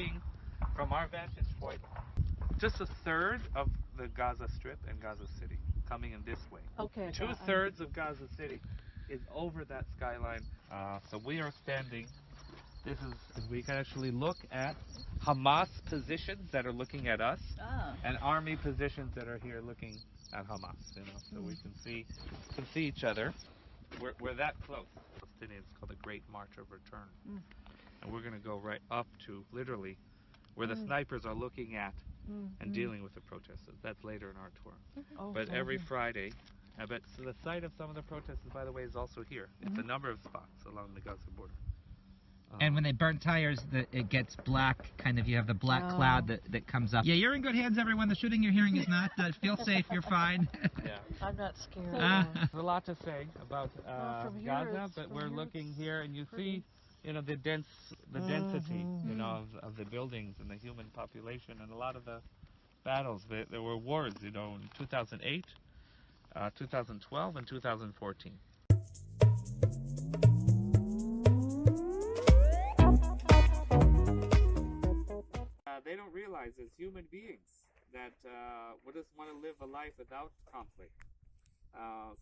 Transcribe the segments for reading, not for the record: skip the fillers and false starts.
seeing from our vantage point just a third of the Gaza Strip and Gaza City coming in this way. Okay. Two-thirds of Gaza City is over that skyline. So we are standing. We can actually look at Hamas positions that are looking at us, and army positions that are here looking at Hamas. So we can see each other. We're that close. It's called the Great March of Return, and we're going to go right up to literally where the snipers are looking at and dealing with the protesters. That's later in our tour. But every Friday, so the site of some of the protesters, by the way, is also here. It's a number of spots along the Gaza border. And when they burn tires, it gets black, kind of, you have the black cloud that comes up. Yeah, you're in good hands, everyone. The shooting you're hearing is not. Feel safe, you're fine. Yeah. I'm not scared. There's a lot to say about Gaza, but we're looking here and you see, the density, of the buildings and the human population and a lot of the battles. There were wars, in 2008, 2012, and 2014. They don't realize as human beings that we just want to live a life without conflict.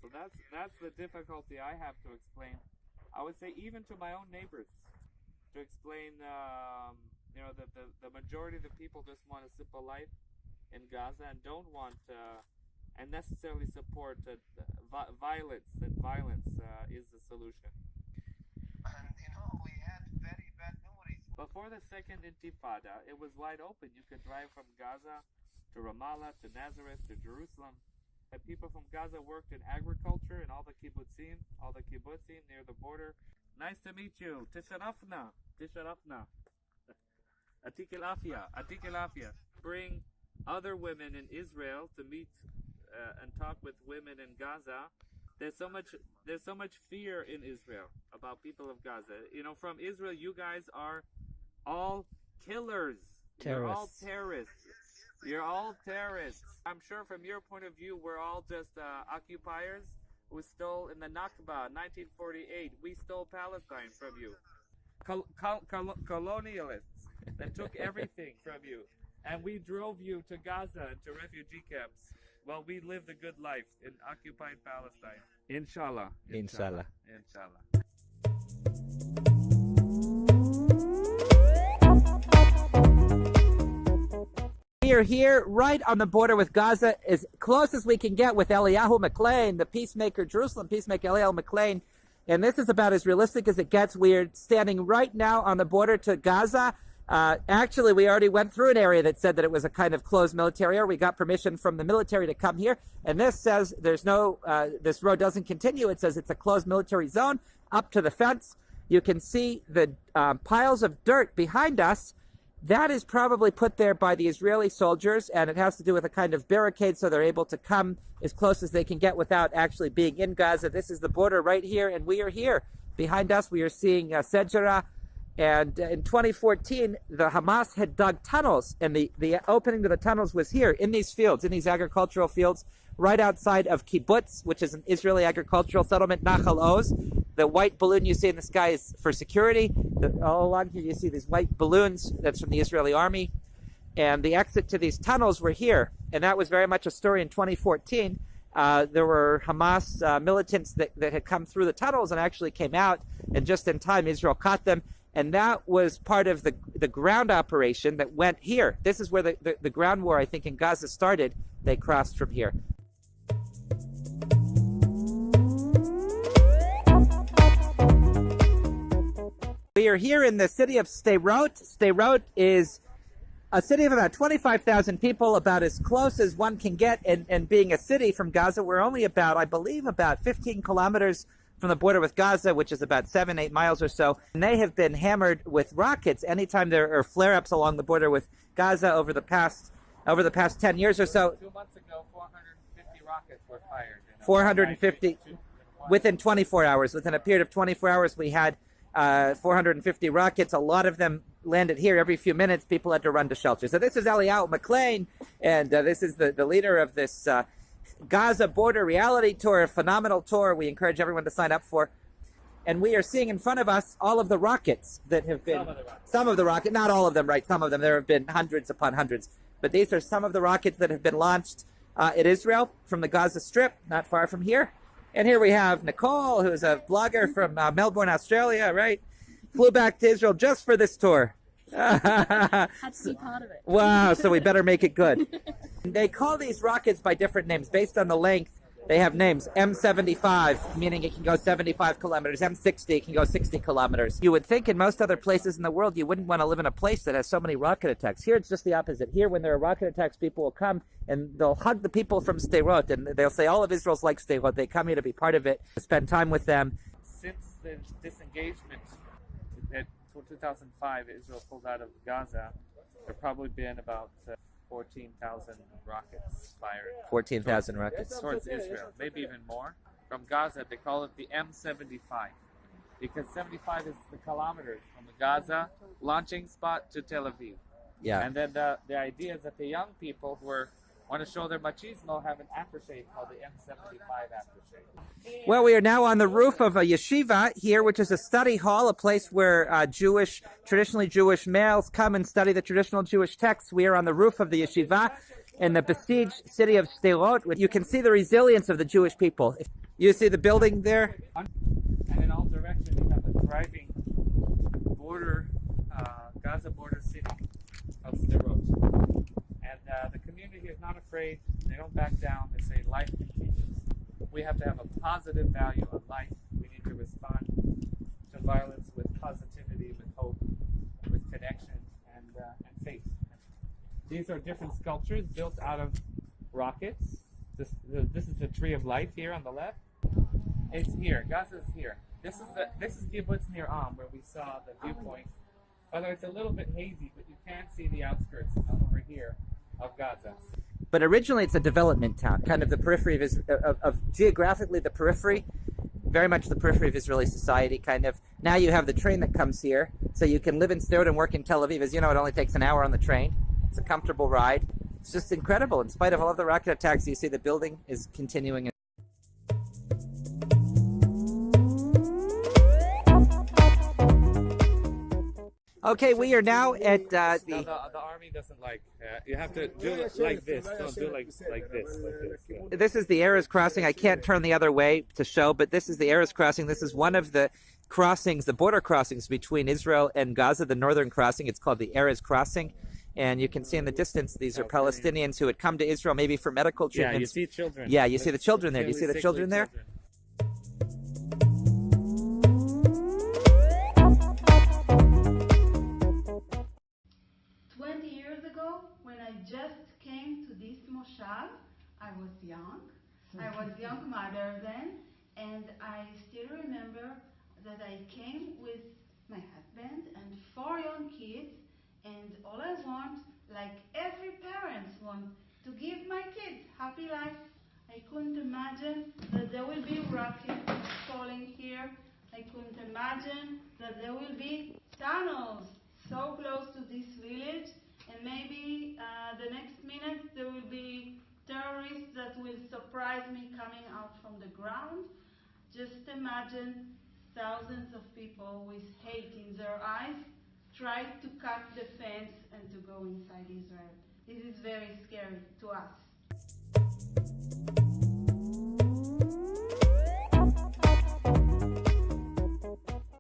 So that's the difficulty I have to explain. I would say even to my own neighbors, to explain, that the majority of the people just want a simple life in Gaza and don't want and necessarily support violence. That violence is the solution. And we had very bad memories. Before the second Intifada, it was wide open. You could drive from Gaza to Ramallah, to Nazareth, to Jerusalem. And people from Gaza worked in agriculture in all the kibbutzim near the border. Nice to meet you. Tisharafna. Atik el Afia. Bring other women in Israel to meet and talk with women in Gaza. There's so much fear in Israel about people of Gaza. From Israel, you guys are all killers. You're all terrorists. You're all terrorists. I'm sure from your point of view, we're all just occupiers who stole in the Nakba, 1948. We stole Palestine from you. Colonialists that took everything from you. And we drove you to Gaza and to refugee camps. Well, we lived a good life in occupied Palestine. Inshallah. Inshallah. We are here right on the border with Gaza, as close as we can get with Eliyahu McLean, the peacemaker, Jerusalem peacemaker Eliyahu McLean. And this is about as realistic as it gets. We are standing right now on the border to Gaza. Actually, we already went through an area that said that it was a kind of closed military area. We got permission from the military to come here. And this says there's no, this road doesn't continue. It says it's a closed military zone up to the fence. You can see the piles of dirt behind us. That is probably put there by the Israeli soldiers, and it has to do with a kind of barricade so they're able to come as close as they can get without actually being in Gaza. This is the border right here, and we are here. Behind us, we are seeing Sejera. And in 2014, the Hamas had dug tunnels, and the opening to the tunnels was here in these fields, in these agricultural fields, right outside of Kibbutz, which is an Israeli agricultural settlement, Nachal Oz. The white balloon you see in the sky is for security. All along here you see these white balloons. That's from the Israeli army. And the exit to these tunnels were here. And that was very much a story in 2014. There were Hamas militants that had come through the tunnels and actually came out. And just in time, Israel caught them. And that was part of the ground operation that went here. This is where the ground war, I think, in Gaza started. They crossed from here. We are here in the city of Sderot. Sderot is a city of about 25,000 people, about as close as one can get. And being a city from Gaza, we're only about, I believe, about 15 kilometers from the border with Gaza, which is about 7-8 miles or so. And they have been hammered with rockets anytime there are flare-ups along the border with Gaza over the past 10 years or so. 2 months ago, 450 rockets were fired. 450 within 24 hours. Within a period of 24 hours, we had 450 rockets. A lot of them landed here every few minutes. People had to run to shelter. So this is Eliyahu McLean, and this is the leader of this Gaza Border Reality Tour, a phenomenal tour we encourage everyone to sign up for. And we are seeing in front of us all of the rockets that have been... Some of the rockets, not all of them, right? Some of them. There have been hundreds upon hundreds. But these are some of the rockets that have been launched at Israel from the Gaza Strip, not far from here. And here we have Nicole, who's a blogger from Melbourne, Australia, right? Flew back to Israel just for this tour. Had to be part of it. Wow, so we better make it good. They call these rockets by different names based on the length. They have names. M75, meaning it can go 75 kilometers. M60 can go 60 kilometers. You would think in most other places in the world you wouldn't want to live in a place that has so many rocket attacks. Here it's just the opposite. Here when there are rocket attacks, people will come and they'll hug the people from Sderot and they'll say all of Israel's like Sderot. They come here to be part of it, spend time with them. Since the disengagement in 2005, Israel pulled out of Gaza, there have probably been about 14,000 rockets fired. 14,000 rockets. Towards Israel, maybe even more. From Gaza, they call it the M75 because 75 is the kilometers from the Gaza launching spot to Tel Aviv. Yeah. And then the idea is that the young people who want to show their machismo have an aftershave called the M75 aftershave. Well, we are now on the roof of a yeshiva here, which is a study hall, a place where traditionally Jewish males come and study the traditional Jewish texts. We are on the roof of the yeshiva in the besieged city of Sderot. You can see the resilience of the Jewish people. You see the building there? And in all directions, you have a thriving Gaza border city of Sderot. And the community is not afraid. They don't back down. They say life continues. We have to have a positive value of life. We need to respond to violence with positivity, with hope, with connection, and faith. These are different sculptures built out of rockets. This is the tree of life here on the left. It's here. Gaza is here. This is kibbutz near where we saw the viewpoint. Although it's a little bit hazy, but you can see the outskirts over here of Gaza. But originally it's a development town, kind of the periphery of geographically the periphery, very much the periphery of Israeli society, kind of. Now you have the train that comes here, so you can live in Sderot and work in Tel Aviv. As you know, it only takes an hour on the train. It's a comfortable ride. It's just incredible. In spite of all of the rocket attacks, you see the building is continuing. Okay, we are now at the army doesn't like. You have to do it like this. Don't do like this. Yeah. This is the Erez crossing. I can't turn the other way to show, but this is the Erez crossing. This is one of the crossings, the border crossings between Israel and Gaza, the northern crossing. It's called the Erez crossing. And you can see in the distance, these are Palestinians who had come to Israel maybe for medical treatment. Yeah, you see children. Yeah, you see the children there. Do you see the children there? 20 years ago, when I just came to this moshav, I was young. I was young mother then, and I still remember that I came with my husband and 4 young kids, and all I want, like every parent wants, to give my kids happy life. I couldn't imagine that there will be rockets falling here. I couldn't imagine that there will be tunnels so close to this village, and maybe the next minute there will be terrorists that will surprise me coming out from the ground. Just imagine thousands of people with hate in their eyes tried to cut the fence and to go inside Israel. This is very scary to us.